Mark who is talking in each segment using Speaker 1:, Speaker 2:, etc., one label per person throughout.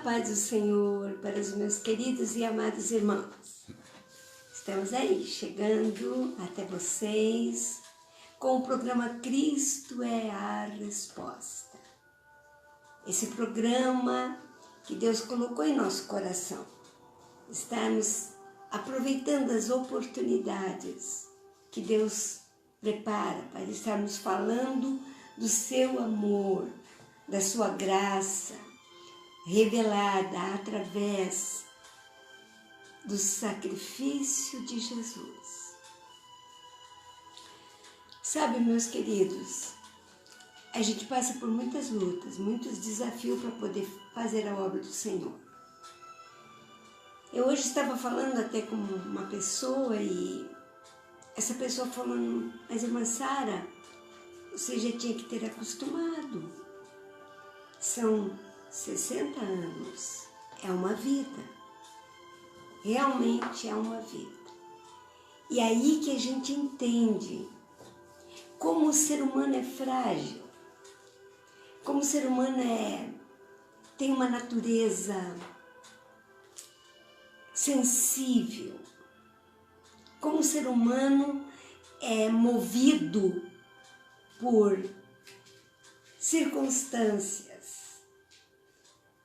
Speaker 1: paz do Senhor para os meus queridos e amados irmãos. Estamos aí, chegando até vocês com o programa Cristo é a Resposta. Esse programa que Deus colocou em nosso coração. Estamos aproveitando as oportunidades que Deus prepara para estarmos falando do seu amor, da sua graça, revelada através do sacrifício de Jesus. Sabe, meus queridos, a gente passa por muitas lutas, muitos desafios para poder fazer a obra do Senhor. Eu hoje estava falando até com uma pessoa e essa pessoa falando, mas irmã Sara, você já tinha que ter acostumado. São 60 anos, é uma vida, realmente é uma vida. E aí que a gente entende como o ser humano é frágil, como o ser humano tem uma natureza sensível, como o ser humano é movido por circunstâncias,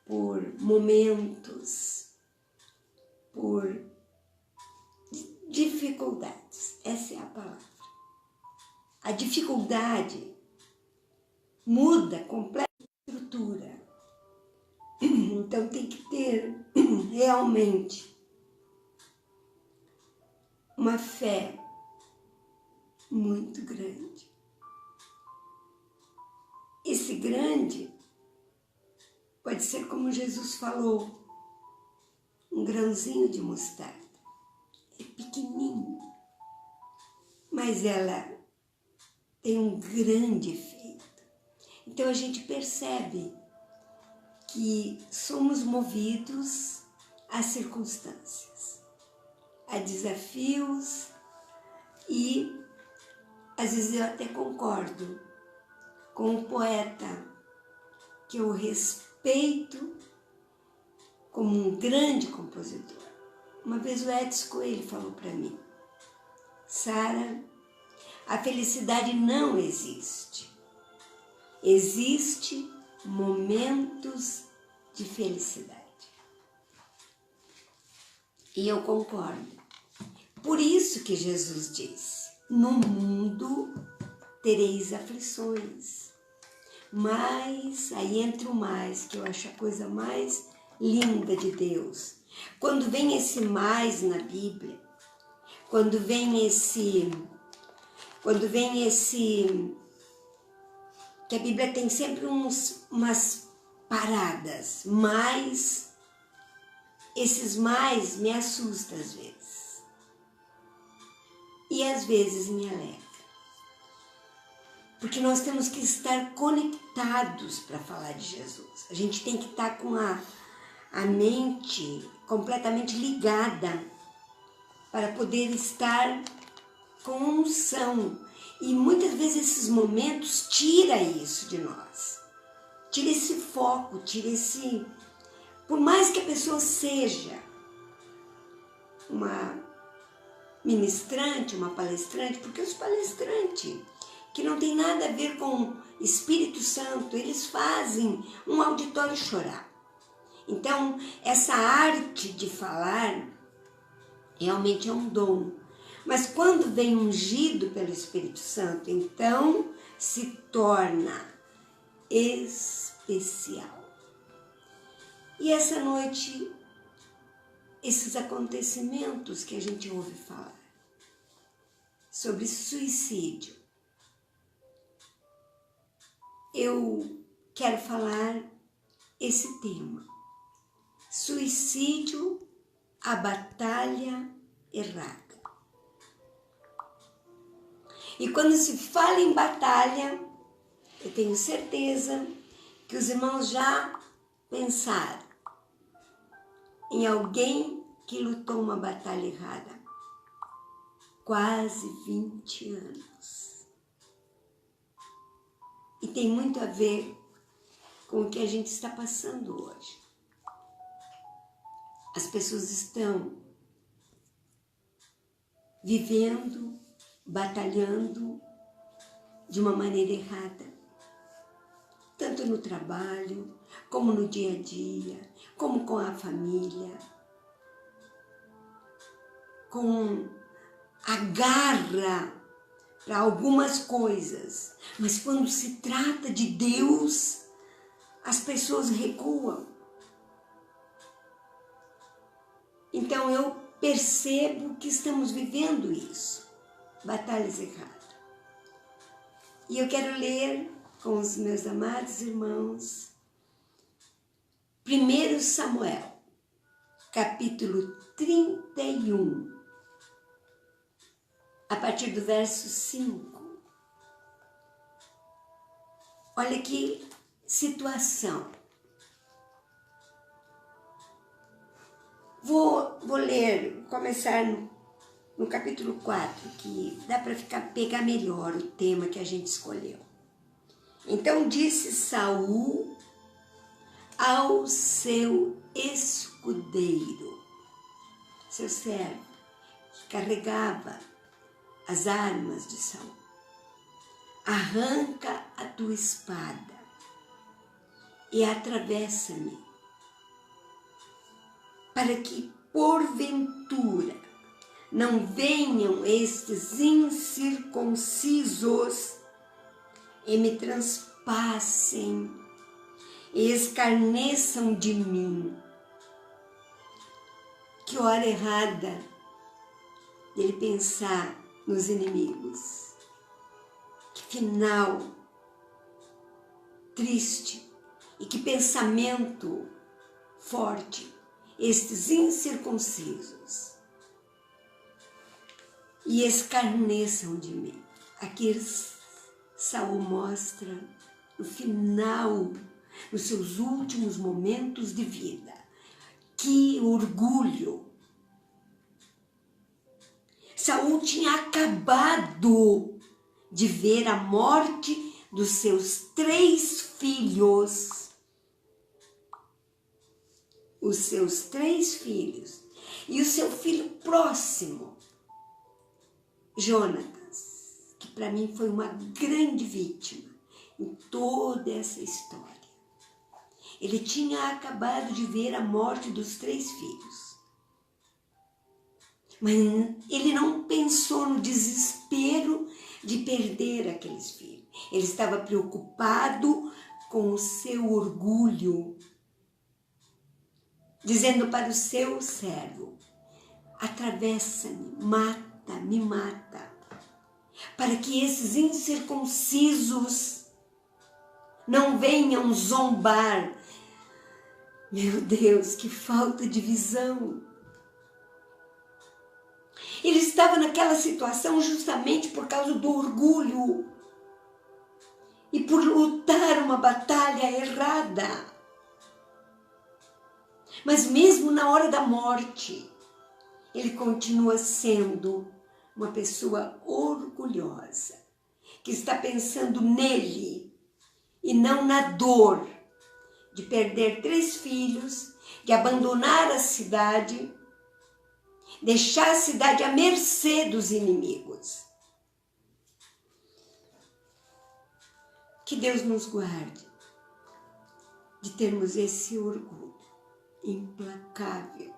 Speaker 1: por momentos, por dificuldades. Essa é a palavra. A dificuldade muda completamente a estrutura. Então tem que ter realmente uma fé muito grande. Esse grande pode ser como Jesus falou, um grãozinho de mostarda. É pequenininho, mas ela tem um grande efeito. Então a gente percebe que somos movidos a circunstâncias, a desafios e às vezes eu até concordo com o poeta que eu respeito como um grande compositor. Uma vez o Edson Coelho falou para mim, Sara, a felicidade não existe. Existe momentos de felicidade. E eu concordo. Por isso que Jesus disse, no mundo tereis aflições. Mas, aí entra o mais, que eu acho a coisa mais linda de Deus. Quando vem esse mais na Bíblia, quando vem esse, que a Bíblia tem sempre umas paradas, mas esses mais me assustam às vezes. E às vezes me alegra. Porque nós temos que estar conectados para falar de Jesus. A gente tem que estar com a mente completamente ligada para poder estar com unção. E muitas vezes esses momentos tira isso de nós. Tira esse foco, tira esse... Por mais que a pessoa seja uma ministrante, uma palestrante, porque os palestrantes, que não tem nada a ver com Espírito Santo, eles fazem um auditório chorar. Então, essa arte de falar realmente é um dom. Mas quando vem ungido pelo Espírito Santo, então se torna especial. E essa noite, esses acontecimentos que a gente ouve falar sobre suicídio, eu quero falar esse tema. Suicídio, a batalha errada. E quando se fala em batalha, eu tenho certeza que os irmãos já pensaram em alguém que lutou uma batalha errada. Quase 20 anos. E tem muito a ver com o que a gente está passando hoje. as pessoas estão vivendo, batalhando de uma maneira errada, tanto no trabalho, como no dia a dia, como com a família, com a garra para algumas coisas, mas quando se trata de Deus, as pessoas recuam. Então eu percebo que estamos vivendo isso, batalhas erradas. E eu quero ler com os meus amados irmãos 1 Samuel, capítulo 31, a partir do verso 5. Olha que situação. Vou ler, começar no capítulo 4, que dá para pegar melhor o tema que a gente escolheu. Então disse Saul ao seu escudeiro, seu servo, que carregava as armas de Saul: arranca a tua espada e atravessa-me, para que porventura não venham estes incircuncisos e me transpassem e escarneçam de mim. Que hora errada dele pensar nos inimigos. Que final triste e que pensamento forte, estes incircuncisos, e escarneçam de mim. Aqui Saul mostra no final, nos seus últimos momentos de vida, que orgulho. Saul tinha acabado de ver a morte dos seus 3 filhos. Os seus 3 filhos. E o seu filho próximo, Jonatas, que para mim foi uma grande vítima em toda essa história. Ele tinha acabado de ver a morte dos 3 filhos. Mas ele não pensou no desespero de perder aqueles filhos. Ele estava preocupado com o seu orgulho, dizendo para o seu servo: atravessa-me, me mata, para que esses incircuncisos não venham zombar. Meu Deus, que falta de visão! Ele estava naquela situação justamente por causa do orgulho e por lutar uma batalha errada. Mas mesmo na hora da morte, ele continua sendo uma pessoa orgulhosa, que está pensando nele e não na dor de perder 3 filhos, de abandonar a cidade, deixar a cidade à mercê dos inimigos. Que Deus nos guarde de termos esse orgulho implacável.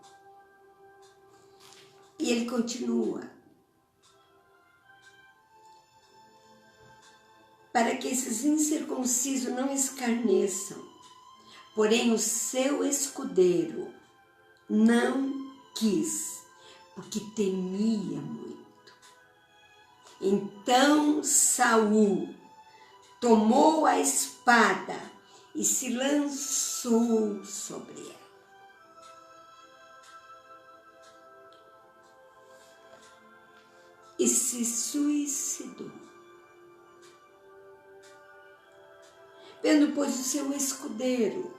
Speaker 1: E ele continua: para que esses incircuncisos não escarneçam, porém o seu escudeiro não quis, porque temia muito. Então Saul tomou a espada e se lançou sobre ela. E se suicidou. Vendo, pois, o seu escudeiro,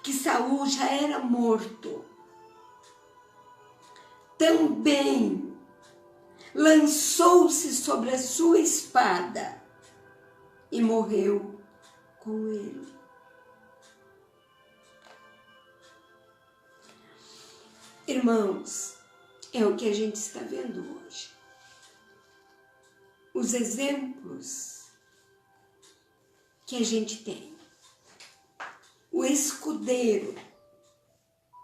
Speaker 1: que Saul já era morto, também lançou-se sobre a sua espada e morreu com ele. Irmãos, é o que a gente está vendo hoje. Os exemplos que a gente tem. O escudeiro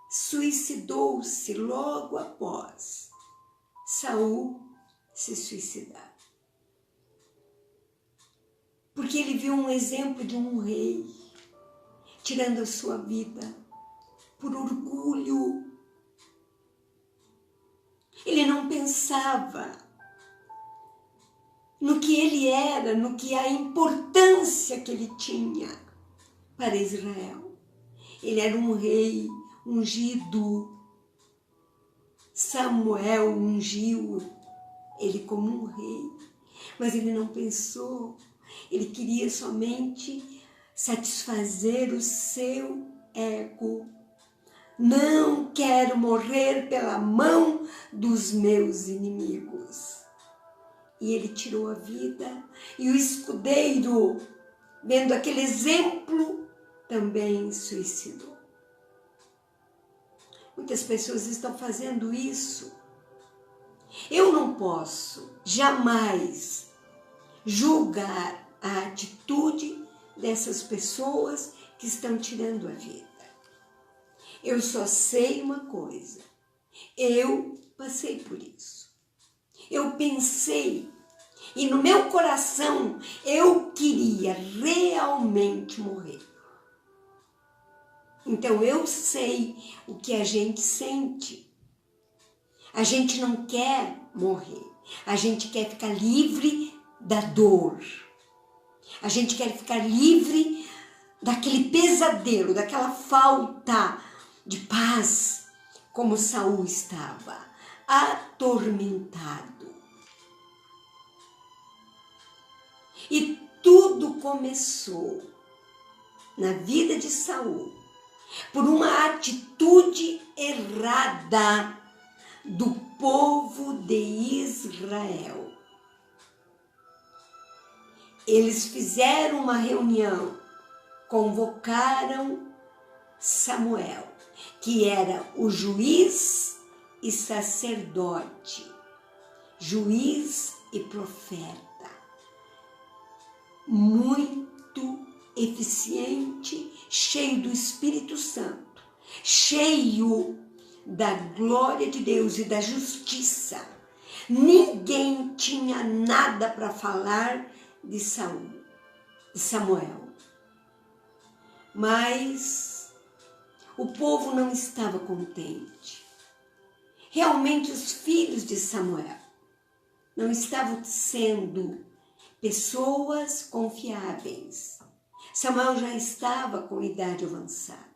Speaker 1: suicidou-se logo após Saul se suicidar. Porque ele viu um exemplo de um rei tirando a sua vida por orgulho. Ele não pensava no que ele era, no que a importância que ele tinha para Israel. Ele era um rei ungido. Samuel ungiu ele como um rei, mas ele não pensou. Ele queria somente satisfazer o seu ego. Não quero morrer pela mão dos meus inimigos. E ele tirou a vida. E o escudeiro, vendo aquele exemplo, também suicidou. Muitas pessoas estão fazendo isso. Eu não posso jamais julgar a atitude dessas pessoas que estão tirando a vida. Eu só sei uma coisa. Eu passei por isso. Eu pensei e no meu coração eu queria realmente morrer. Então eu sei o que a gente sente. A gente não quer morrer. A gente quer ficar livre da dor. A gente quer ficar livre daquele pesadelo, daquela falta de paz, como Saul estava, atormentado. E tudo começou na vida de Saul por uma atitude errada do povo de Israel. Eles fizeram uma reunião, convocaram Samuel, que era o juiz e sacerdote, juiz e profeta, muito eficiente, cheio do Espírito Santo, cheio da glória de Deus e da justiça. Ninguém tinha nada para falar de Samuel. Mas o povo não estava contente. Realmente os filhos de Samuel não estavam sendo pessoas confiáveis. Samuel já estava com idade avançada.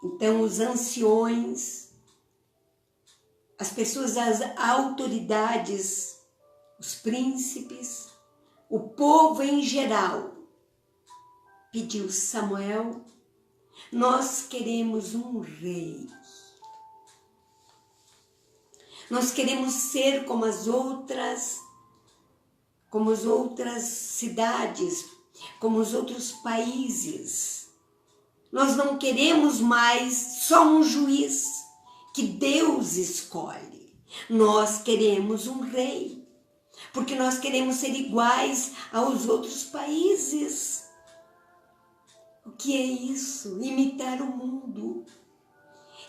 Speaker 1: Então os anciões, as pessoas, as autoridades, os príncipes, o povo em geral, pediu: Samuel, nós queremos um rei. Nós queremos ser como as outras cidades, como os outros países. Nós não queremos mais só um juiz que Deus escolhe. Nós queremos um rei, porque nós queremos ser iguais aos outros países. O que é isso? Imitar o mundo.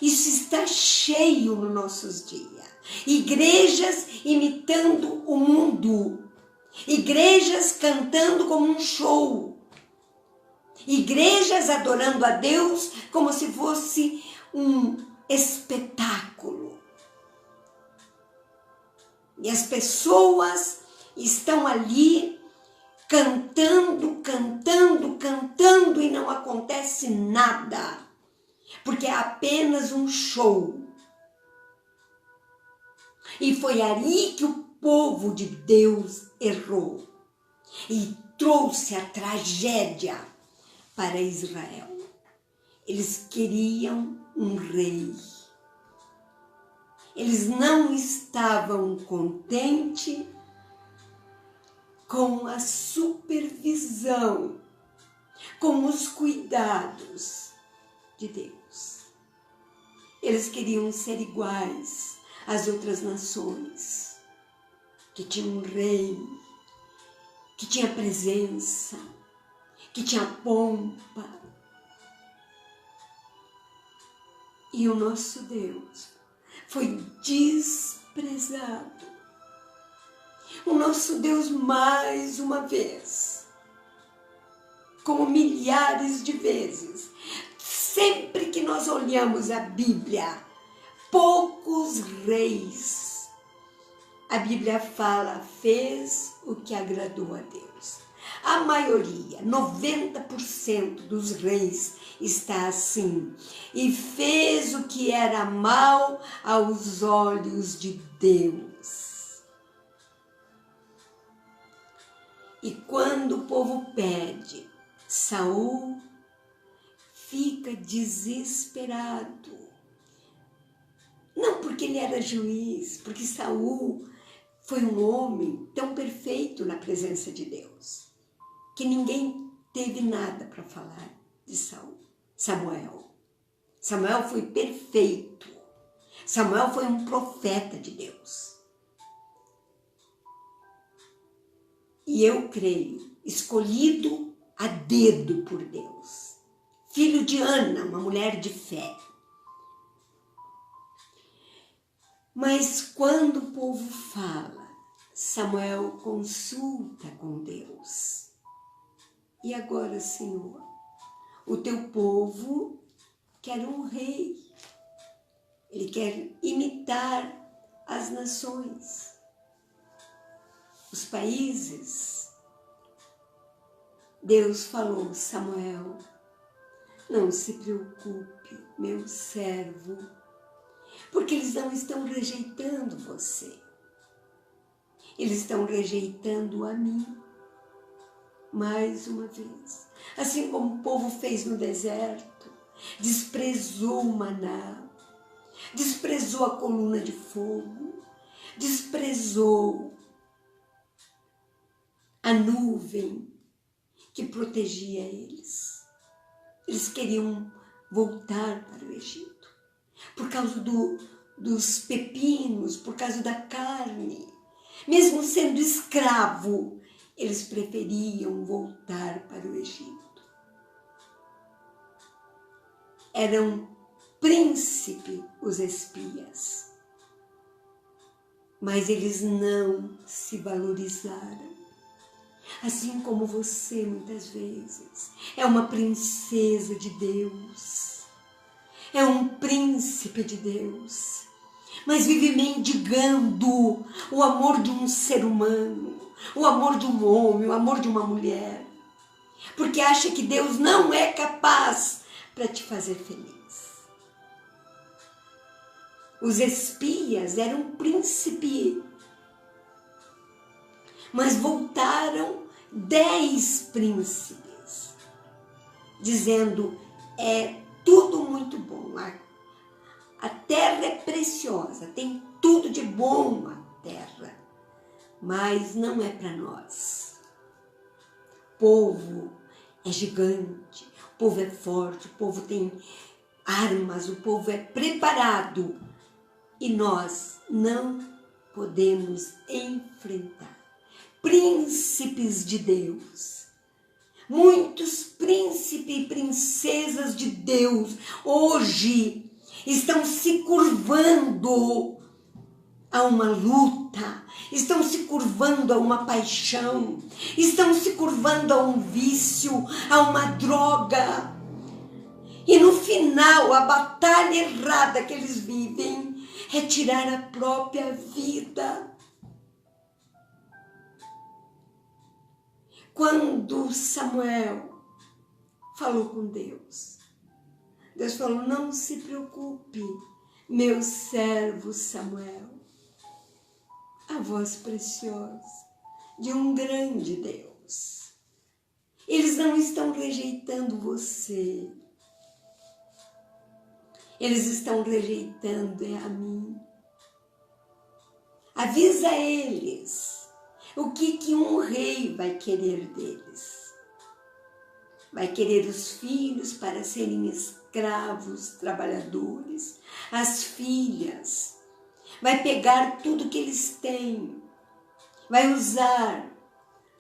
Speaker 1: Isso está cheio nos nossos dias. Igrejas imitando o mundo. Igrejas cantando como um show. Igrejas adorando a Deus como se fosse um espetáculo. E as pessoas estão ali cantando, cantando, cantando e não acontece nada. Porque é apenas um show. E foi aí que o povo de Deus errou e trouxe a tragédia para Israel. Eles queriam um rei. Eles não estavam contentes com a supervisão, com os cuidados de Deus. Eles queriam ser iguais às outras nações, que tinham um rei, que tinha presença, que tinha pompa. E o nosso Deus foi desprezado. O nosso Deus, mais uma vez, como milhares de vezes, sempre que nós olhamos a Bíblia, poucos reis, a Bíblia fala, fez o que agradou a Deus. A maioria, 90% dos reis está assim. E fez o que era mal aos olhos de Deus. E quando o povo pede, Saul fica desesperado. Não porque ele era juiz, porque Saul foi um homem tão perfeito na presença de Deus, que ninguém teve nada para falar de Samuel. Samuel foi perfeito. Samuel foi um profeta de Deus. E eu creio, escolhido a dedo por Deus. Filho de Ana, uma mulher de fé. Mas quando o povo fala, Samuel consulta com Deus. E agora, Senhor, o teu povo quer um rei. Ele quer imitar as nações, os países. Deus falou, Samuel, não se preocupe, meu servo, porque eles não estão rejeitando você. Eles estão rejeitando a mim. Mais uma vez, assim como o povo fez no deserto, desprezou o maná, desprezou a coluna de fogo, desprezou a nuvem que protegia eles. Eles queriam voltar para o Egito, por causa dos pepinos, por causa da carne. Mesmo sendo escravo, eles preferiam voltar para o Egito. Eram príncipe os espias, mas eles não se valorizaram. Assim como você, muitas vezes, é uma princesa de Deus, é um príncipe de Deus, mas vive mendigando o amor de um ser humano, o amor de um homem, o amor de uma mulher, porque acha que Deus não é capaz para te fazer feliz. Os espias eram príncipe, mas voltaram 10 príncipes, dizendo, é tudo muito bom, a terra é preciosa, tem tudo de bom a terra, mas não é para nós. O povo é gigante, o povo é forte, o povo tem armas, o povo é preparado e nós não podemos enfrentar. Príncipes de Deus, muitos príncipes e princesas de Deus hoje estão se curvando a uma luta, estão se curvando a uma paixão, estão se curvando a um vício, a uma droga. E no final, a batalha errada que eles vivem é tirar a própria vida. Quando Samuel falou com Deus, Deus falou, não se preocupe, meu servo Samuel, a voz preciosa de um grande Deus. Eles não estão rejeitando você, eles estão rejeitando a mim. Avisa eles o que um rei vai querer deles. vai querer os filhos para serem escravos, trabalhadores, as filhas, vai pegar tudo que eles têm, vai usar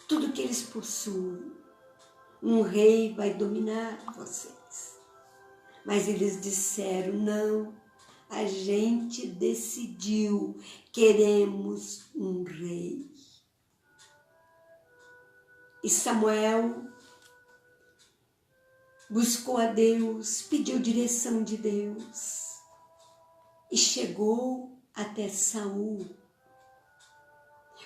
Speaker 1: tudo que eles possuem. Um rei vai dominar vocês. Mas eles disseram, não, a gente decidiu, queremos um rei. E Samuel buscou a Deus, pediu direção de Deus e chegou até Saul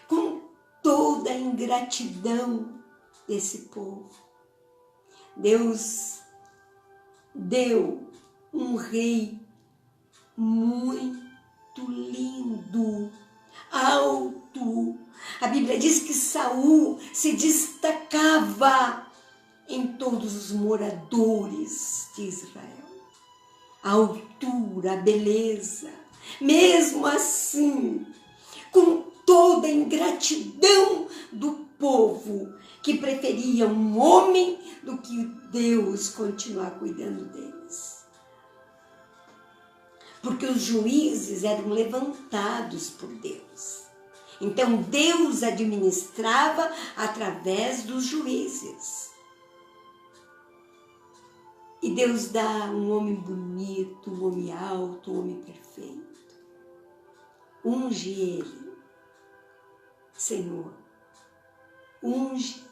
Speaker 1: com toda a ingratidão desse povo. Deus deu um rei muito lindo, alto. A Bíblia diz que Saul se destacava em todos os moradores de Israel. A altura, a beleza. Mesmo assim, com toda a ingratidão do povo, que preferia um homem do que Deus continuar cuidando deles. Porque os juízes eram levantados por Deus. Então Deus administrava através dos juízes. E Deus dá um homem bonito, um homem alto, um homem perfeito. Unge ele, Senhor. Unge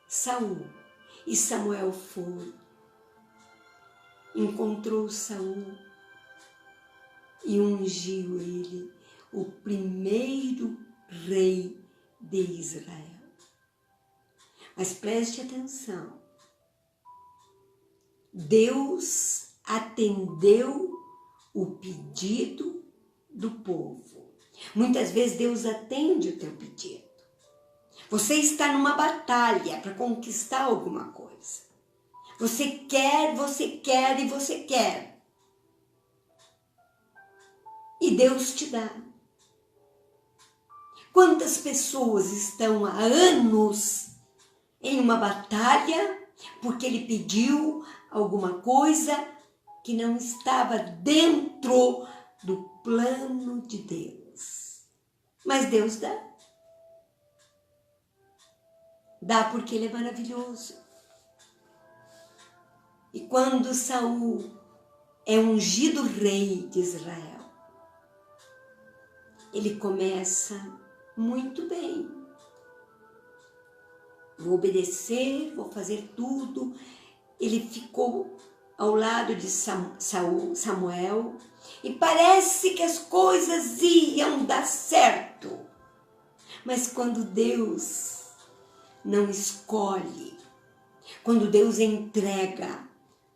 Speaker 1: Saul. E Samuel foi. Encontrou Saul e ungiu ele, o primeiro rei de Israel. Mas preste atenção. Deus atendeu o pedido do povo. Muitas vezes Deus atende o teu pedido. Você está numa batalha para conquistar alguma coisa. Você quer e você quer. E Deus te dá. Quantas pessoas estão há anos em uma batalha porque ele pediu alguma coisa que não estava dentro do plano de Deus. Mas Deus dá. Dá porque ele é maravilhoso. E quando Saul é ungido rei de Israel, ele começa muito bem. Vou obedecer, vou fazer tudo. Ele ficou ao lado de Samuel e parece que as coisas iam dar certo. Mas quando Deus não escolhe, quando Deus entrega,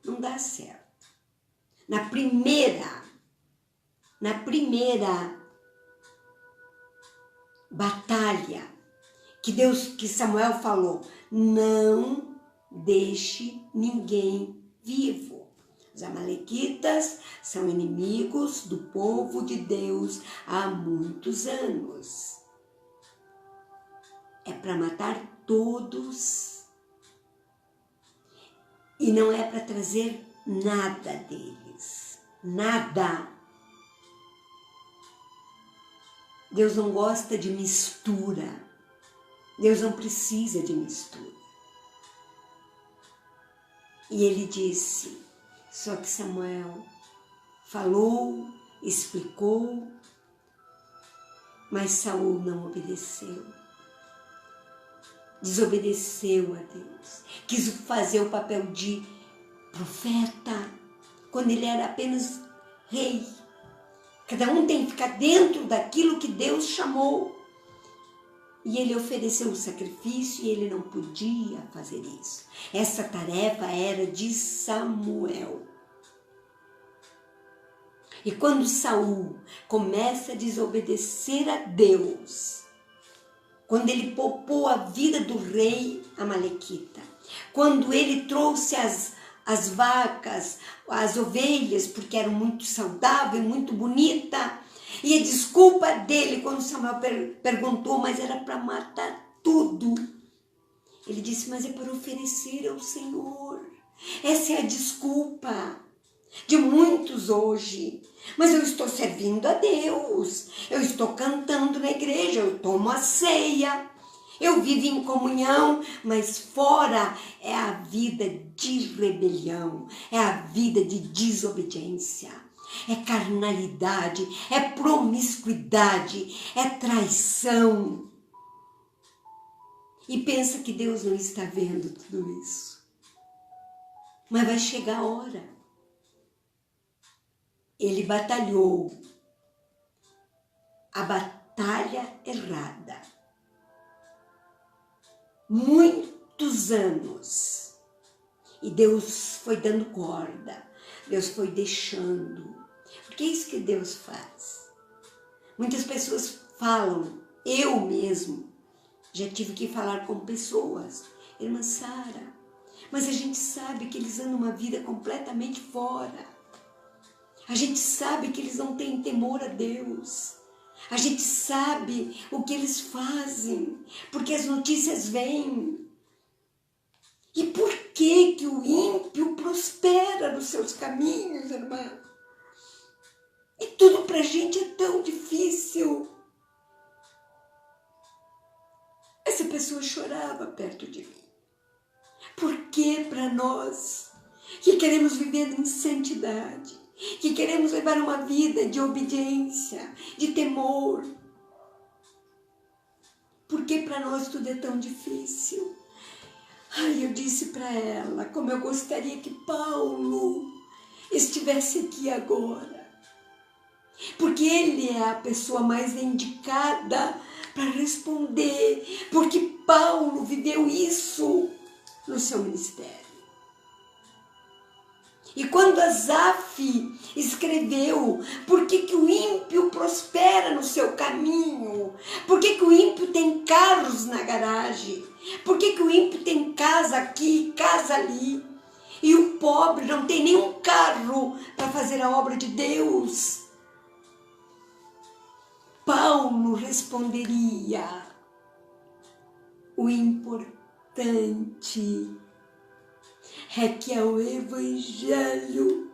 Speaker 1: não dá certo. Na primeira batalha que Samuel falou, não deixe ninguém vivo. Os amalequitas são inimigos do povo de Deus há muitos anos. É para matar todos e não é para trazer nada deles, nada. Deus não gosta de mistura, Deus não precisa de mistura. E ele disse, só que Samuel falou, explicou, mas Saul não obedeceu. Desobedeceu a Deus, quis fazer o papel de profeta, quando ele era apenas rei. Cada um tem que ficar dentro daquilo que Deus chamou. E ele ofereceu o sacrifício e ele não podia fazer isso. Essa tarefa era de Samuel. E quando Saul começa a desobedecer a Deus, quando ele poupou a vida do rei amalequita, quando ele trouxe as vacas, as ovelhas, porque eram muito saudáveis, muito bonita, e a desculpa dele, quando Samuel perguntou, mas era para matar tudo. Ele disse, mas é para oferecer ao Senhor. Essa é a desculpa de muitos hoje. Mas eu estou servindo a Deus, eu estou cantando na igreja, eu tomo a ceia, eu vivo em comunhão, mas fora é a vida de rebelião, é a vida de desobediência, é carnalidade, é promiscuidade, é traição. E pensa que Deus não está vendo tudo isso. Mas vai chegar a hora. Ele batalhou a batalha errada. Muitos anos. E Deus foi dando corda. Deus foi deixando. Porque é isso que Deus faz. Muitas pessoas falam, eu mesmo, já tive que falar com pessoas, irmã Sara, mas a gente sabe que eles andam uma vida completamente fora. A gente sabe que eles não têm temor a Deus. A gente sabe o que eles fazem, porque as notícias vêm. E por que que o ímpio prospera nos seus caminhos, irmã? E tudo pra gente é tão difícil. Essa pessoa chorava perto de mim. Por que para nós, que queremos viver em santidade, que queremos levar uma vida de obediência, de temor, por que para nós tudo é tão difícil? Ai, eu disse para ela, como eu gostaria que Paulo estivesse aqui agora, porque ele é a pessoa mais indicada para responder, porque Paulo viveu isso no seu ministério. E quando Asaf escreveu, por que que o ímpio prospera no seu caminho? Por que que o ímpio tem carros na garagem? Por que que o ímpio tem casa aqui, casa ali? E o pobre não tem nenhum carro para fazer a obra de Deus? Paulo responderia, o importante é que o evangelho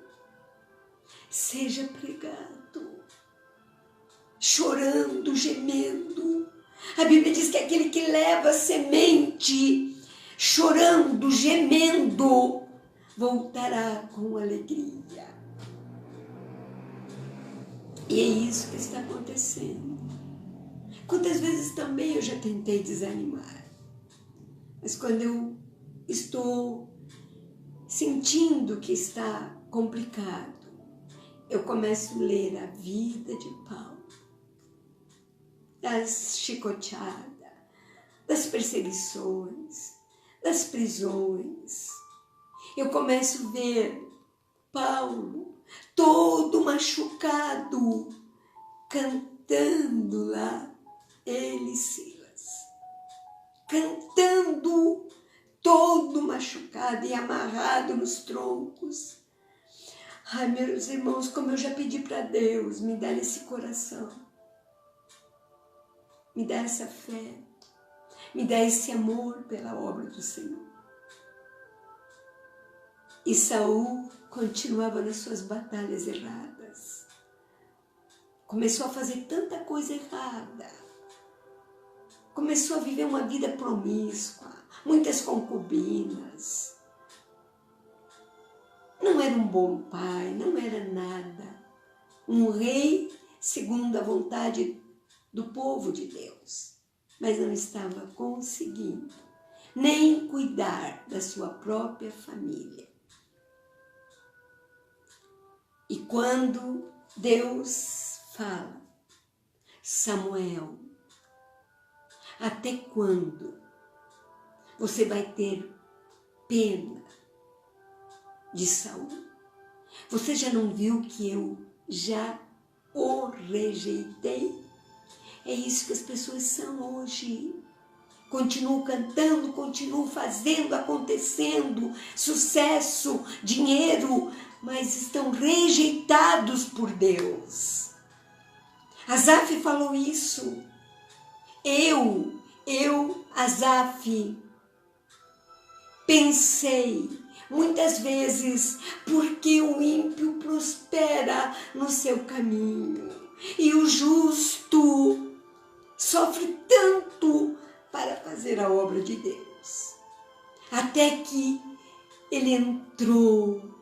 Speaker 1: seja pregado, chorando, gemendo. A Bíblia diz que aquele que leva a semente, chorando, gemendo, voltará com alegria. E é isso que está acontecendo. Quantas vezes também eu já tentei desanimar, mas quando eu estou sentindo que está complicado, eu começo a ler a vida de Paulo, das chicoteadas, das perseguições, das prisões. Eu começo a ver Paulo todo machucado, cantando lá, ele e Silas, cantando todo machucado e amarrado nos troncos. Ai, meus irmãos, como eu já pedi para Deus me dar esse coração, me dar essa fé, me dar esse amor pela obra do Senhor. E Saul continuava nas suas batalhas erradas. Começou a fazer tanta coisa errada. Começou a viver uma vida promíscua, muitas concubinas. Não era um bom pai, não era nada. Um rei segundo a vontade do povo de Deus. Mas não estava conseguindo nem cuidar da sua própria família. E quando Deus fala, Samuel, até quando você vai ter pena de Saul? Você já não viu que eu já o rejeitei? É isso que as pessoas são hoje. Continuam cantando, continuam fazendo, acontecendo, sucesso, dinheiro, mas estão rejeitados por Deus. Asaf falou isso. Eu, Asaf, Pensei muitas vezes porque o ímpio prospera no seu caminho e o justo sofre tanto para fazer a obra de Deus. Até que ele entrou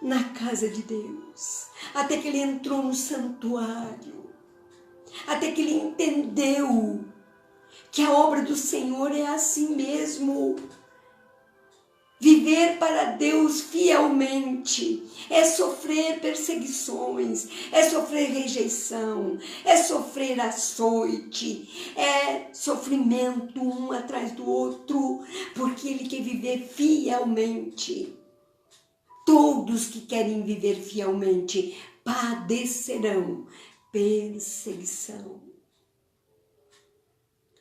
Speaker 1: na casa de Deus, até que ele entrou no santuário, até que ele entendeu que a obra do Senhor é assim mesmo. Viver para Deus fielmente é sofrer perseguições, é sofrer rejeição, é sofrer açoite, é sofrimento um atrás do outro, porque ele quer viver fielmente. Todos que querem viver fielmente padecerão perseguição.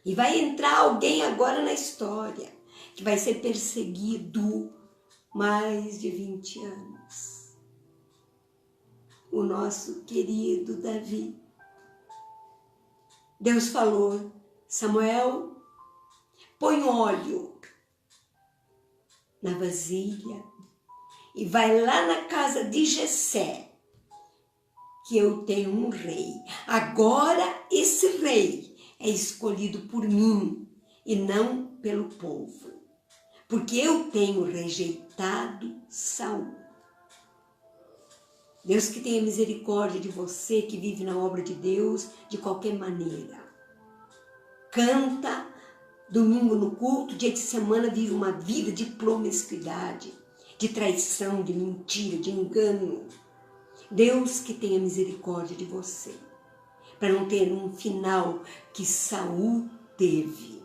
Speaker 1: E vai entrar alguém agora na história que vai ser perseguido mais de 20 anos. O nosso querido Davi. Deus falou: Samuel, põe óleo na vasilha e vai lá na casa de Jessé, que eu tenho um rei. Agora esse rei é escolhido por mim e não pelo povo, porque eu tenho rejeitado Saul. Deus que tenha misericórdia de você que vive na obra de Deus de qualquer maneira. Canta domingo no culto, dia de semana vive uma vida de promiscuidade, de traição, de mentira, de engano. Deus que tenha misericórdia de você, para não ter um final que Saul teve.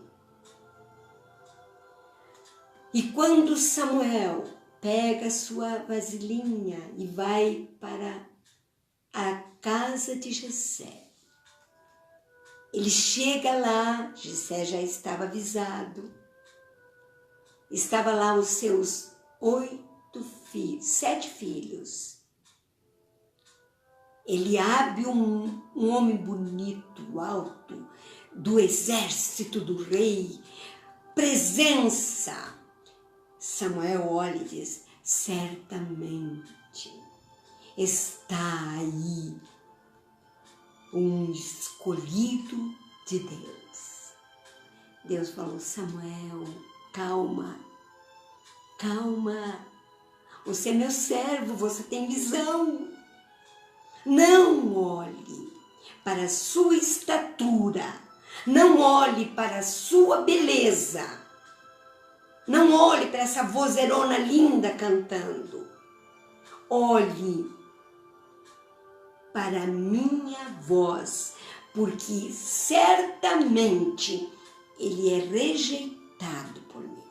Speaker 1: E quando Samuel pega sua vasilhinha e vai para a casa de Jessé, ele chega lá, Jessé já estava avisado, estava lá os seus 7 filhos. Eliabe, um homem bonito, alto, do exército do rei, presença. Samuel olha e diz: certamente está aí um escolhido de Deus. Deus falou: Samuel, calma, calma, você é meu servo, você tem visão. Não olhe para a sua estatura, não olhe para a sua beleza, não olhe para essa vozeirona linda cantando. Olhe para a minha voz, porque certamente ele é rejeitado por mim.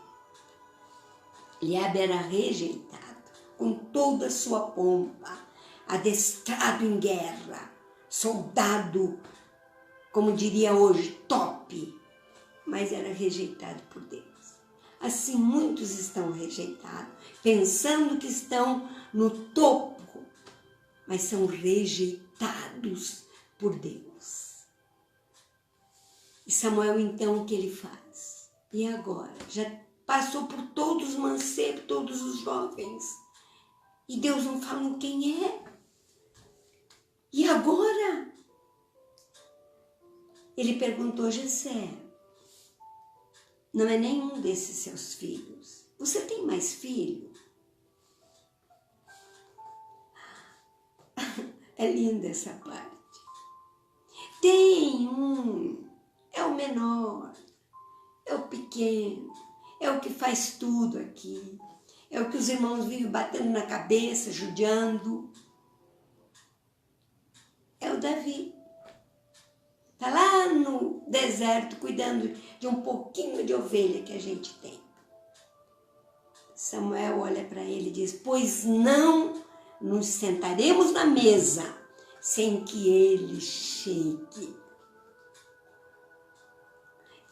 Speaker 1: Eliabe era rejeitado, com toda a sua pompa, adestrado em guerra, soldado, como diria hoje, top, mas era rejeitado por Deus. Assim muitos estão rejeitados, pensando que estão no topo, mas são rejeitados por Deus. E Samuel, então, o que ele faz? E agora? Já passou por todos os mancebos, todos os jovens, e Deus não fala quem é. E agora? Ele perguntou a Jessé: não é nenhum desses seus filhos. Você tem mais filho? É linda essa parte. Tem um, é o menor, é o pequeno, é o que faz tudo aqui, é o que os irmãos vivem batendo na cabeça, judiando. É o Davi. Está lá no deserto cuidando de um pouquinho de ovelha que a gente tem. Samuel olha para ele e diz: pois não nos sentaremos na mesa sem que ele chegue.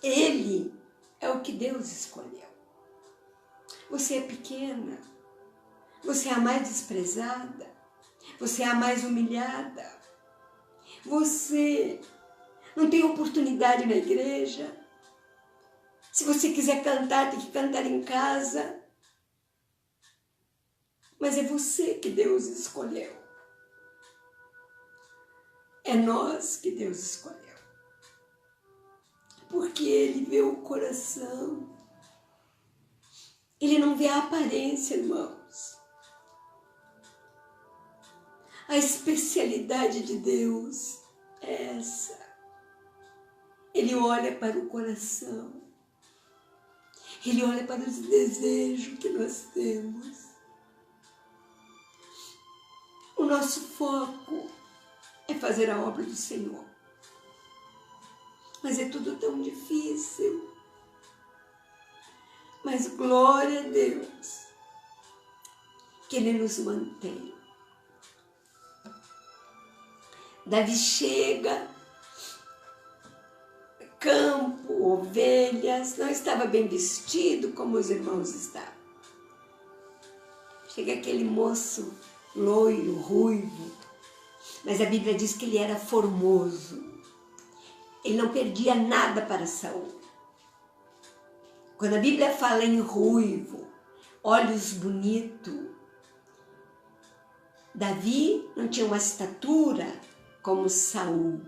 Speaker 1: Ele é o que Deus escolheu. Você é pequena, você é a mais desprezada, você é a mais humilhada, você não tem oportunidade na igreja. Se você quiser cantar, tem que cantar em casa. Mas é você que Deus escolheu. É nós que Deus escolheu. Porque Ele vê o coração. Ele não vê a aparência, irmãos. A especialidade de Deus é essa. Ele olha para o coração. Ele olha para os desejos que nós temos. O nosso foco é fazer a obra do Senhor. Mas é tudo tão difícil. Mas glória a Deus que Ele nos mantém. Davi chega, campo, ovelhas, não estava bem vestido como os irmãos estavam. Chega aquele moço loiro, ruivo, mas a Bíblia diz que ele era formoso. Ele não perdia nada para Saul. Quando a Bíblia fala em ruivo, olhos bonitos, Davi não tinha uma estatura como Saul,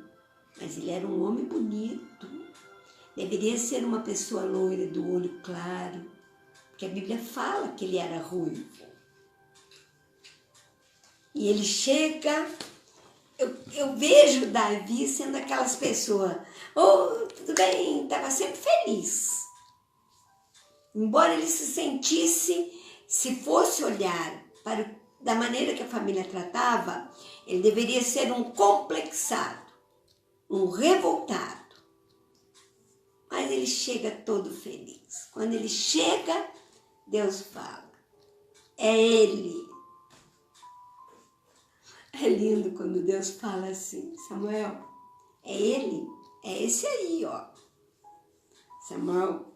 Speaker 1: mas ele era um homem bonito. Deveria ser uma pessoa loira, do olho claro, porque a Bíblia fala que ele era ruivo. E ele chega, eu vejo Davi sendo aquelas pessoas, tudo bem, estava sempre feliz. Embora ele se sentisse, se fosse olhar da maneira que a família tratava, ele deveria ser um complexado, um revoltado. Mas ele chega todo feliz. Quando ele chega, Deus fala, é ele. É lindo quando Deus fala assim, Samuel, é ele, é esse aí, ó. Samuel,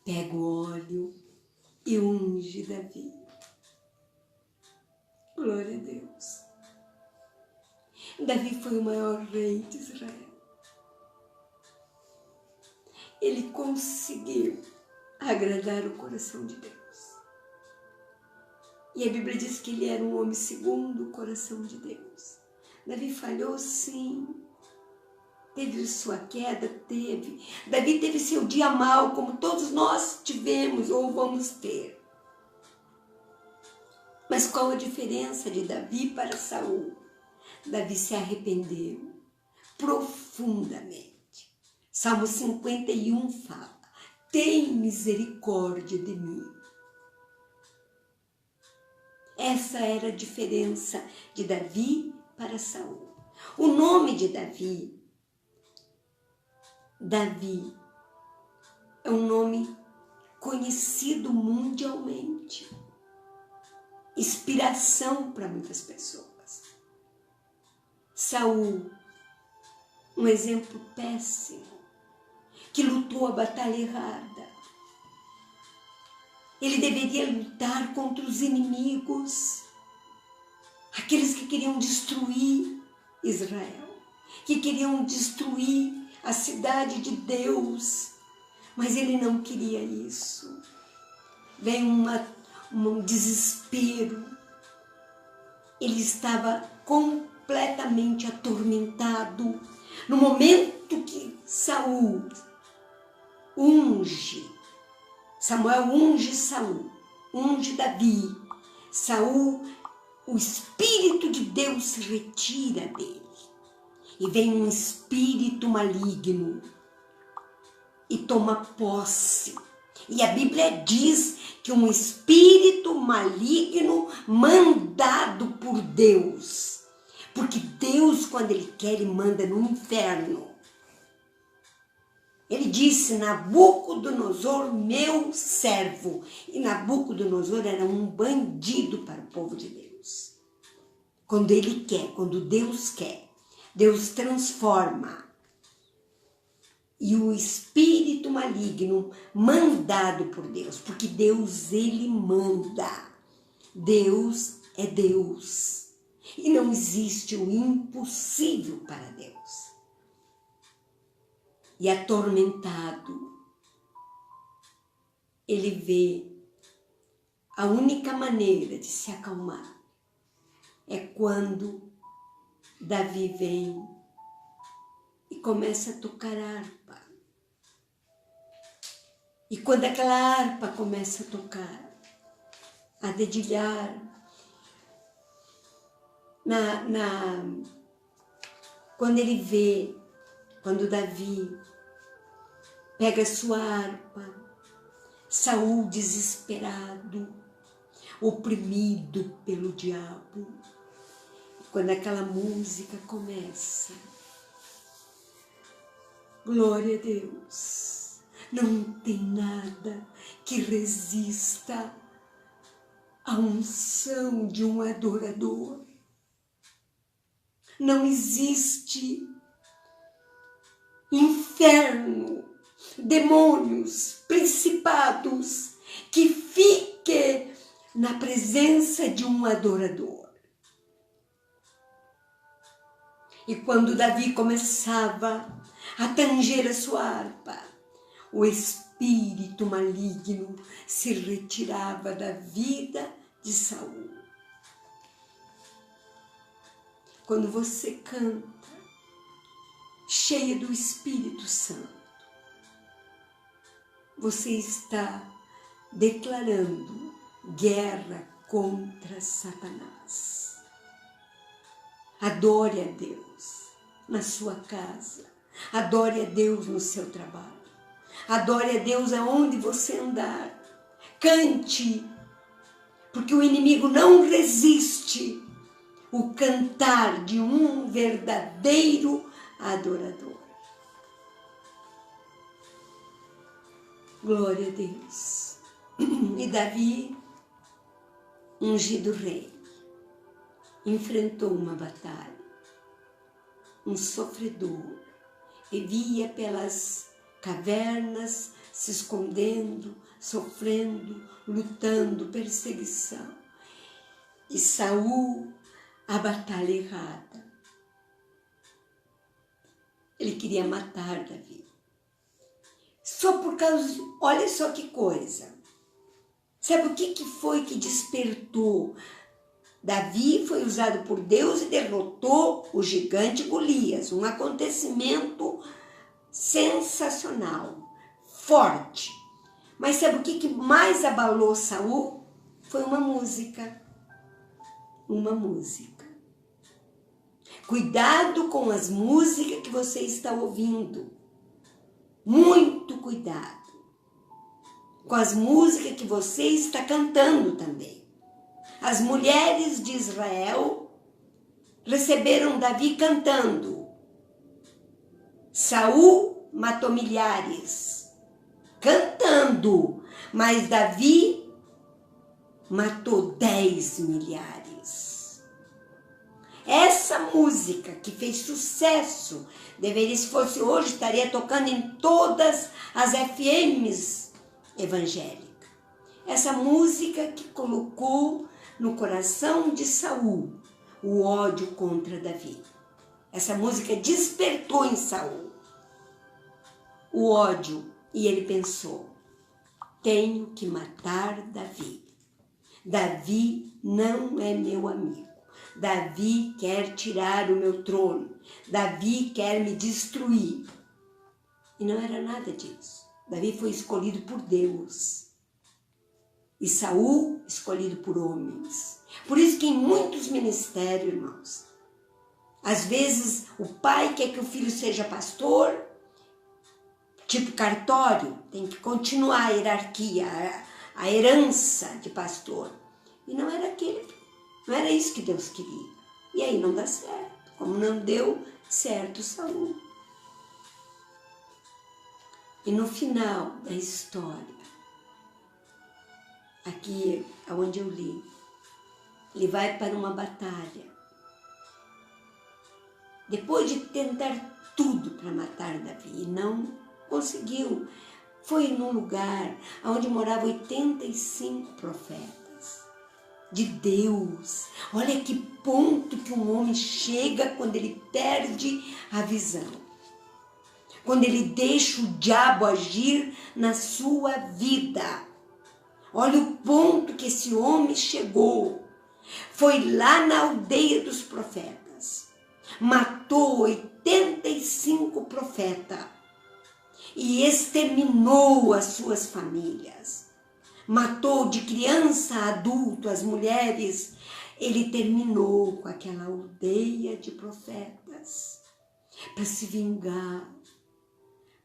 Speaker 1: pega o óleo e unge Davi. Glória a Deus. Davi foi o maior rei de Israel. Ele conseguiu agradar o coração de Deus. E a Bíblia diz que ele era um homem segundo o coração de Deus. Davi falhou, sim. Teve sua queda? Teve. Davi teve seu dia mau, como todos nós tivemos ou vamos ter. Mas qual a diferença de Davi para Saul? Davi se arrependeu profundamente. Salmo 51 fala, tem misericórdia de mim. Essa era a diferença de Davi para Saul. O nome de Davi é um nome conhecido mundialmente. Inspiração para muitas pessoas. Saul, um exemplo péssimo, que lutou a batalha errada. Ele deveria lutar contra os inimigos, aqueles que queriam destruir Israel, que queriam destruir a cidade de Deus, mas ele não queria isso. Veio um desespero, ele estava completamente atormentado. No momento que Samuel unge Saul, unge Davi, Saul, o Espírito de Deus se retira dele. E vem um espírito maligno e toma posse. E a Bíblia diz que um espírito maligno mandado por Deus. Porque Deus, quando Ele quer, Ele manda no inferno. Ele disse, Nabucodonosor, meu servo. E Nabucodonosor era um bandido para o povo de Deus. Quando Ele quer, quando Deus quer, Deus transforma. E o espírito maligno mandado por Deus, porque Deus, Ele manda. Deus é Deus. E não existe o impossível para Deus. E atormentado, ele vê A única maneira de se acalmar é quando Davi vem e começa a tocar harpa. E quando aquela harpa começa a tocar, a dedilhar, quando ele vê, quando Davi pega sua harpa, Saul desesperado, oprimido pelo diabo, quando aquela música começa, glória a Deus, não tem nada que resista à unção de um adorador. Não existe inferno, demônios, principados que fique na presença de um adorador. E quando Davi começava a tanger a sua harpa, o espírito maligno se retirava da vida de Saul. Quando você canta, cheia do Espírito Santo, você está declarando guerra contra Satanás. Adore a Deus na sua casa, adore a Deus no seu trabalho, adore a Deus aonde você andar, cante, porque o inimigo não resiste o cantar de um verdadeiro adorador. Glória a Deus. E Davi, ungido rei, enfrentou uma batalha, um sofredor, e via pelas cavernas se escondendo, sofrendo, lutando, perseguição. E Saul, a batalha errada. Ele queria matar Davi. Só por causa, olha só que coisa. Sabe o que foi que despertou? Davi foi usado por Deus e derrotou o gigante Golias. Um acontecimento sensacional, forte. Mas sabe o que mais abalou Saul? Foi uma música. Uma música. Cuidado com as músicas que você está ouvindo. Muito cuidado com as músicas que você está cantando também. As mulheres de Israel receberam Davi cantando. Saul matou milhares, cantando, mas Davi matou 10 milhares. Essa música que fez sucesso, deveria, se fosse hoje, estaria tocando em todas as FMs evangélicas. Essa música que colocou no coração de Saul o ódio contra Davi. Essa música despertou em Saul o ódio e ele pensou: tenho que matar Davi. Davi não é meu amigo. Davi quer tirar o meu trono. Davi quer me destruir. E não era nada disso. Davi foi escolhido por Deus. E Saul escolhido por homens. Por isso que em muitos ministérios, irmãos, às vezes o pai quer que o filho seja pastor, tipo cartório, tem que continuar a hierarquia, a herança de pastor. E não era isso que Deus queria. E aí não dá certo, como não deu certo Saul. E no final da história, aqui onde eu li, ele vai para uma batalha. Depois de tentar tudo para matar Davi, e não conseguiu. Foi num lugar onde moravam 85 profetas de Deus. Olha que ponto que um homem chega quando ele perde a visão. Quando ele deixa o diabo agir na sua vida. Olha o ponto que esse homem chegou. Foi lá na aldeia dos profetas. Matou 85 profetas. E exterminou as suas famílias. Matou de criança a adulto as mulheres. Ele terminou com aquela aldeia de profetas para se vingar,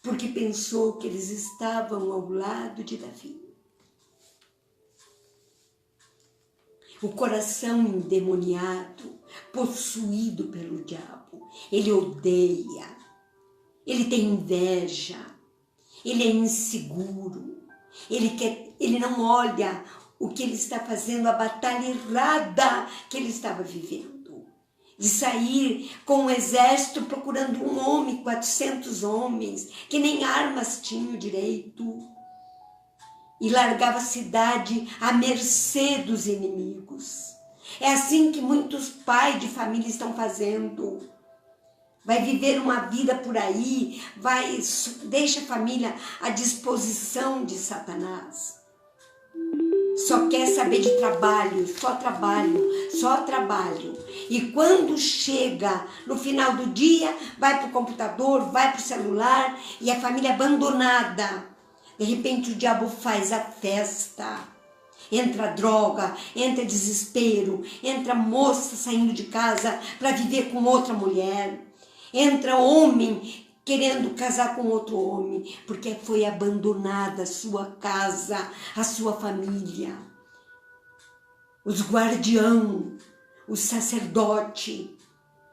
Speaker 1: porque pensou que eles estavam ao lado de Davi. O coração endemoniado, possuído pelo diabo, ele odeia, ele tem inveja, ele é inseguro, ele não olha o que ele está fazendo, a batalha errada que ele estava vivendo. De sair com um exército procurando um homem, 400 homens, que nem armas tinham direito. E largava a cidade à mercê dos inimigos. É assim que muitos pais de família estão fazendo. Vai viver uma vida por aí, deixa a família à disposição de Satanás. Só quer saber de trabalho, só trabalho, só trabalho. E quando chega no final do dia, vai para o computador, vai para o celular e a família abandonada. De repente o diabo faz a festa. Entra droga, entra desespero, entra moça saindo de casa para viver com outra mulher. Entra homem querendo casar com outro homem, porque foi abandonada a sua casa, a sua família. Os guardião, o sacerdote,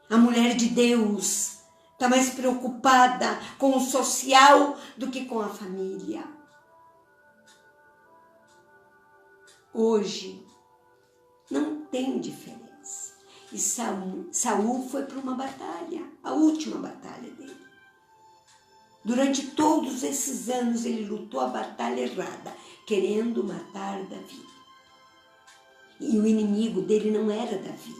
Speaker 1: a mulher de Deus, está mais preocupada com o social do que com a família. Hoje não tem diferença. E Saul foi para uma batalha, a última batalha dele. Durante todos esses anos ele lutou a batalha errada, querendo matar Davi. E o inimigo dele não era Davi.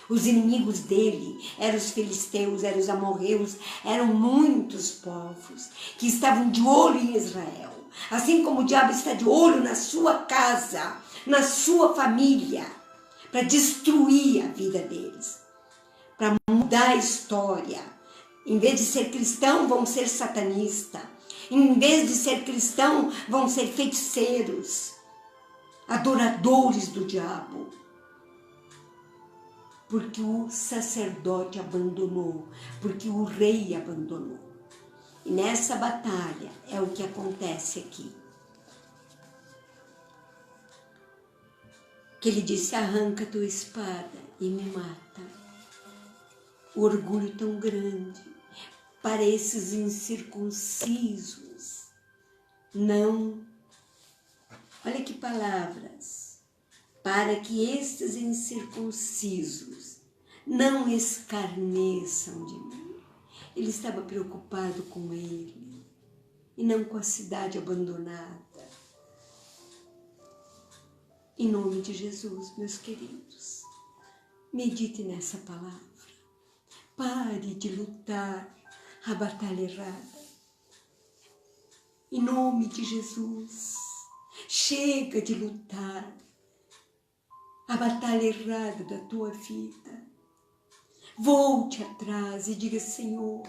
Speaker 1: Os inimigos dele eram os filisteus, eram os amorreus, eram muitos povos que estavam de olho em Israel. Assim como o diabo está de olho na sua casa, na sua família, para destruir a vida deles, para mudar a história. Em vez de ser cristão, vão ser satanistas. Em vez de ser cristão, vão ser feiticeiros, adoradores do diabo. Porque o sacerdote abandonou, porque o rei abandonou. E nessa batalha é o que acontece aqui. Que ele disse, arranca tua espada e me mata. O orgulho tão grande para esses incircuncisos. Não, olha que palavras, para que estes incircuncisos não escarneçam de mim. Ele estava preocupado com ele e não com a cidade abandonada. Em nome de Jesus, meus queridos, medite nessa palavra. Pare de lutar a batalha errada. Em nome de Jesus, chega de lutar a batalha errada da tua vida. Volte atrás e diga, Senhor,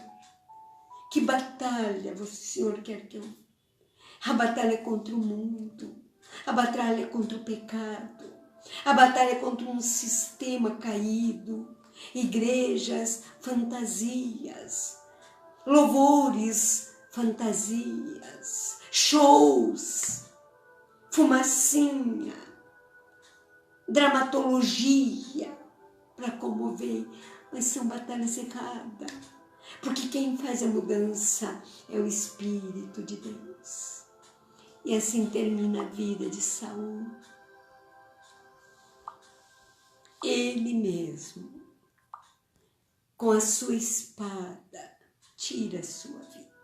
Speaker 1: que batalha o Senhor quer que eu... A batalha contra o mundo, a batalha contra o pecado, a batalha contra um sistema caído, igrejas, fantasias, louvores, fantasias, shows, fumacinha, dramatologia para comover, mas são batalhas erradas, porque quem faz a mudança é o Espírito de Deus. E assim termina a vida de Saul. Ele mesmo, com a sua espada, tira a sua vida.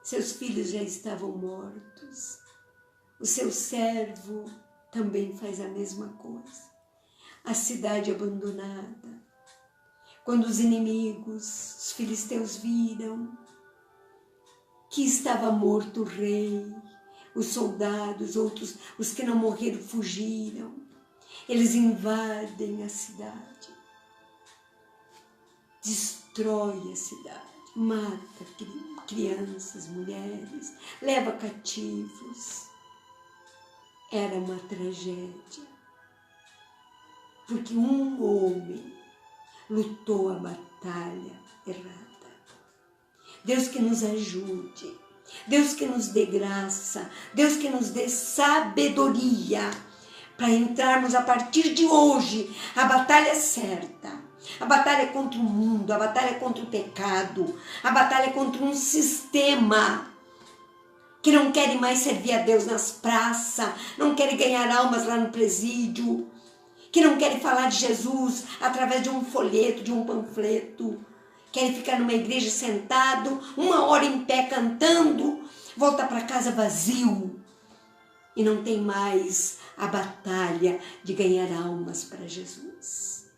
Speaker 1: Seus filhos já estavam mortos. O seu servo também faz a mesma coisa. A cidade abandonada. Quando os inimigos, os filisteus viram que estava morto o rei, os soldados, outros, os que não morreram, fugiram. Eles invadem a cidade, destrói a cidade, mata crianças, mulheres, leva cativos. Era uma tragédia, porque um homem lutou a batalha errada. Deus que nos ajude, Deus que nos dê graça, Deus que nos dê sabedoria para entrarmos a partir de hoje. A batalha é certa, a batalha é contra o mundo, a batalha é contra o pecado, a batalha é contra um sistema que não quer mais servir a Deus nas praças, não quer ganhar almas lá no presídio, que não quer falar de Jesus através de um folheto, de um panfleto, quer ficar numa igreja sentado, 1 hora em pé cantando, volta para casa vazio e não tem mais a batalha de ganhar almas para Jesus.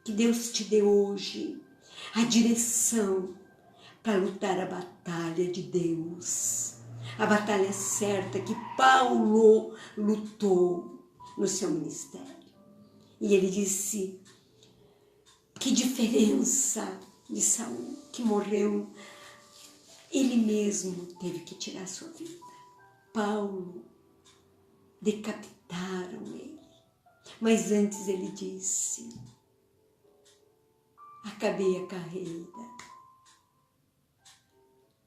Speaker 1: Que Deus te dê hoje a direção para lutar a batalha de Deus, a batalha certa que Paulo lutou no seu ministério. E ele disse: que diferença de Saul, que morreu, ele mesmo teve que tirar sua vida. Paulo, decapitaram ele, mas antes ele disse: acabei a carreira,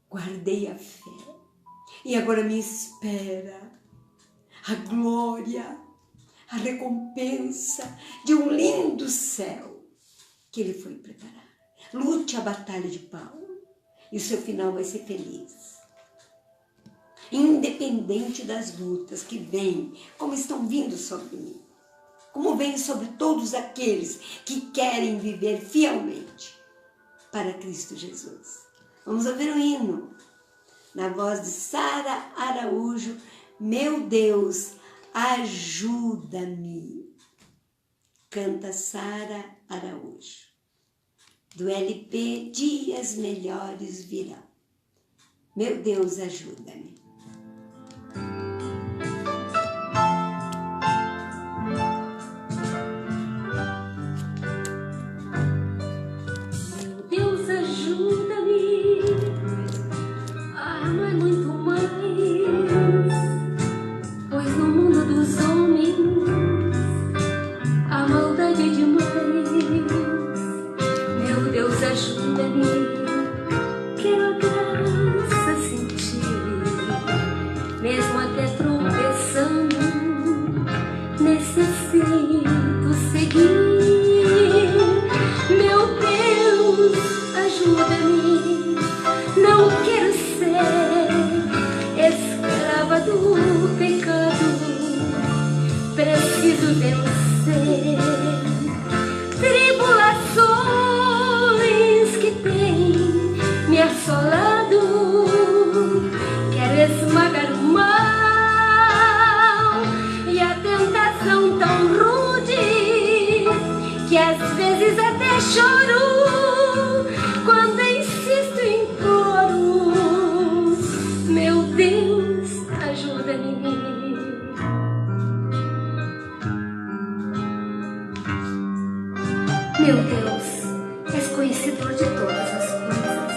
Speaker 1: guardei a fé, e agora me espera a glória, a recompensa de um lindo céu que ele foi preparar. Lute a batalha de Paulo e o seu final vai ser feliz. Independente das lutas que vêm, como estão vindo sobre mim, como vêm sobre todos aqueles que querem viver fielmente para Cristo Jesus. Vamos ouvir um hino na voz de Sara Araújo. Meu Deus, ajuda-me. Canta Sara Araújo, do LP Dias Melhores Virão. Meu Deus, ajuda-me.
Speaker 2: Meu Deus, ajuda-me a amar muito mais, pois no mundo dos homens a maldade é demais. Meu Deus, ajuda-me, quero a graça sentir, mesmo até tropeçando, necessito seguir. Meu Deus, ajuda-me, não quero ser escrava do pecado, preciso vencer tribulações que têm me assolado. Quero esmagar o mal e a tentação tão rude que às vezes até choro quando insisto e imploro. Meu Deus, ajuda-me. Meu Deus, és conhecedor de todas as coisas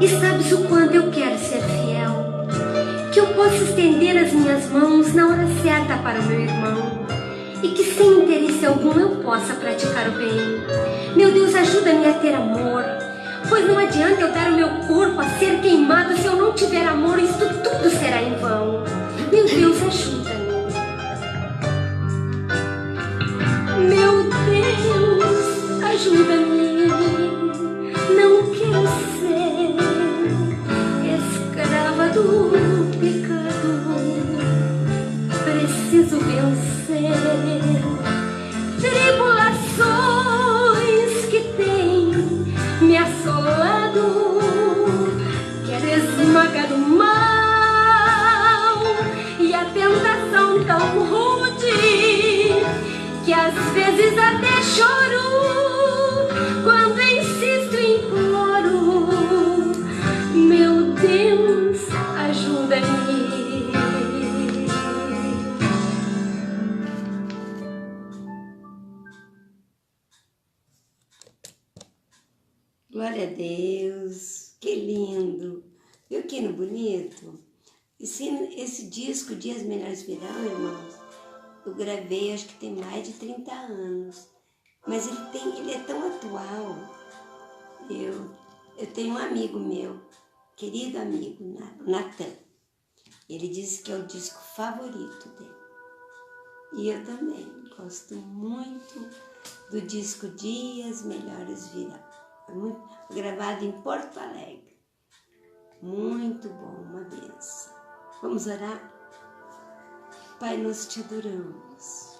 Speaker 2: e sabes o quanto eu quero ser fiel, que eu possa estender as minhas mãos na hora certa para o meu irmão e que sem interesse algum eu possa praticar o bem. Meu Deus, ajuda-me a ter amor, pois não adianta eu dar o meu corpo a ser queimado se eu não tiver amor, isto tudo será em vão. Meu Deus, ajuda-me. Meu Deus, ajuda-me, não quero ser escrava do pecado, preciso vencer tribulações que têm me assolado. Quero esmagar o mal e a tentação tão rude que às vezes até choro quando insisto e imploro. Meu Deus, ajuda-me.
Speaker 1: Glória a Deus, que lindo. Viu que bonito? Esse disco, Dias Melhores Virão, irmãos, eu gravei, acho que tem mais de 30 anos. Mas ele é tão atual. Eu tenho um amigo meu, querido amigo, Natan. Ele disse que é o disco favorito dele. E eu também gosto muito do disco Dias Melhores Virão. Foi gravado em Porto Alegre. Muito bom, uma benção. Vamos orar? Pai, nós te adoramos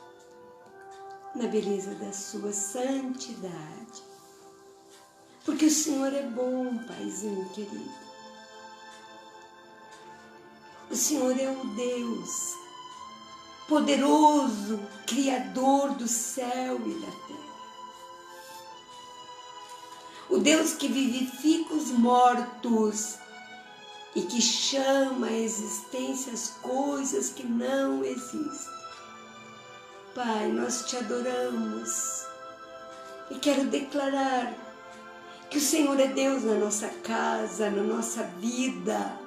Speaker 1: na beleza da sua santidade. Porque o Senhor é bom, Paizinho querido. O Senhor é o Deus poderoso, Criador do céu e da terra. O Deus que vivifica os mortos e que chama à existência as coisas que não existem. Pai, nós te adoramos e quero declarar que o Senhor é Deus na nossa casa, na nossa vida.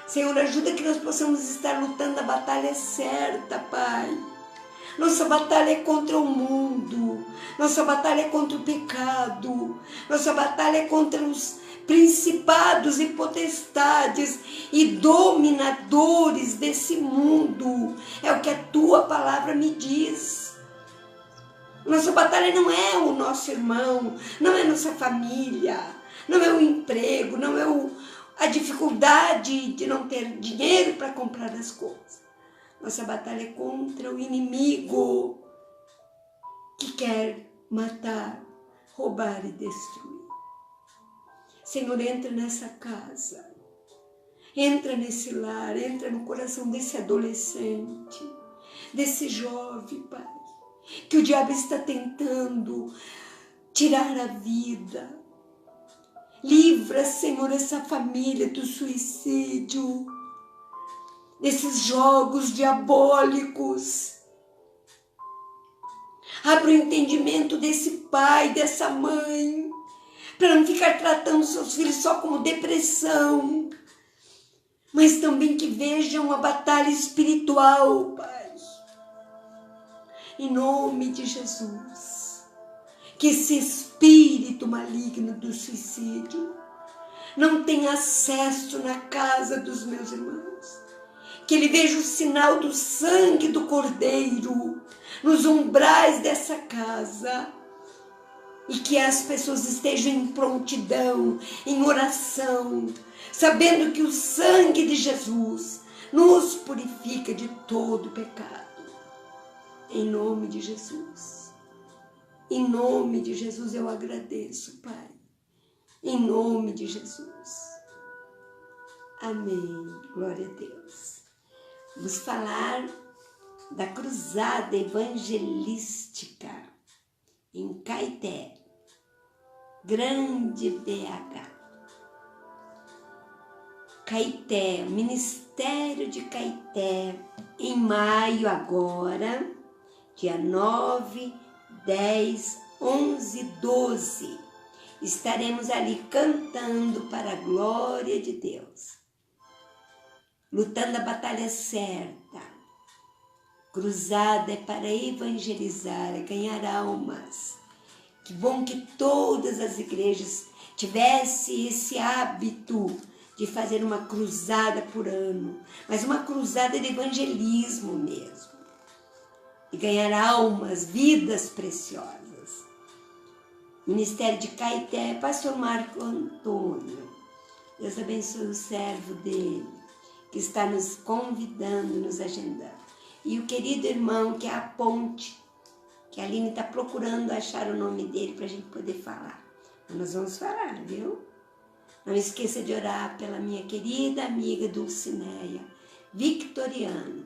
Speaker 1: Senhor, ajuda que nós possamos estar lutando a batalha certa, Pai. Nossa batalha é contra o mundo, nossa batalha é contra o pecado, nossa batalha é contra os principados e potestades e dominadores desse mundo. É o que a tua palavra me diz. Nossa batalha não é o nosso irmão, não é nossa família, não é o emprego, não é a dificuldade de não ter dinheiro para comprar as coisas. Nossa batalha é contra o inimigo que quer matar, roubar e destruir. Senhor, entra nessa casa, entra nesse lar, entra no coração desse adolescente, desse jovem, Pai, que o diabo está tentando tirar a vida. Livra, Senhor, essa família do suicídio, desses jogos diabólicos. Abra o entendimento desse pai, dessa mãe, para não ficar tratando seus filhos só como depressão, mas também que vejam a batalha espiritual, Pai. Em nome de Jesus, que esse espírito maligno do suicídio não tenha acesso na casa dos meus irmãos. Que ele veja o sinal do sangue do Cordeiro nos umbrais dessa casa. E que as pessoas estejam em prontidão, em oração, sabendo que o sangue de Jesus nos purifica de todo pecado. Em nome de Jesus. Em nome de Jesus eu agradeço, Pai. Em nome de Jesus. Amém. Glória a Deus. Vamos falar da cruzada evangelística em Caeté, Grande BH. Caeté, Ministério de Caeté, em maio agora, dia 9, 10, 11, 12, estaremos ali cantando para a glória de Deus, lutando a batalha certa. Cruzada é para evangelizar, é ganhar almas. Que bom que todas as igrejas tivessem esse hábito de fazer uma cruzada por ano, mas uma cruzada de evangelismo mesmo, e ganhar almas, vidas preciosas. Ministério de Caeté, Pastor Marco Antônio, Deus abençoe o servo dele, que está nos convidando, nos agendando. E o querido irmão, que é a ponte, que a Aline está procurando achar o nome dele para a gente poder falar. Mas nós vamos falar, viu? Não esqueça de orar pela minha querida amiga Dulcineia Victoriano,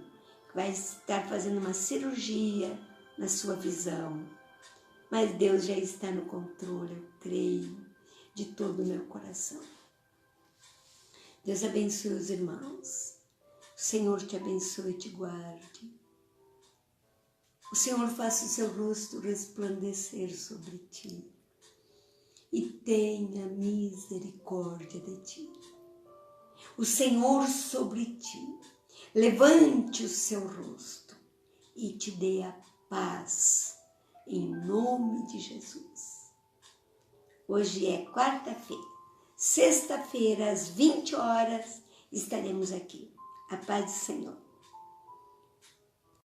Speaker 1: que vai estar fazendo uma cirurgia na sua visão. Mas Deus já está no controle, eu creio, de todo o meu coração. Deus abençoe os irmãos. O Senhor te abençoe e te guarde. O Senhor faça o seu rosto resplandecer sobre ti e tenha misericórdia de ti. O Senhor sobre ti levante o seu rosto e te dê a paz, em nome de Jesus. Hoje é quarta-feira. Sexta-feira, às 20 horas, estaremos aqui. A paz do Senhor.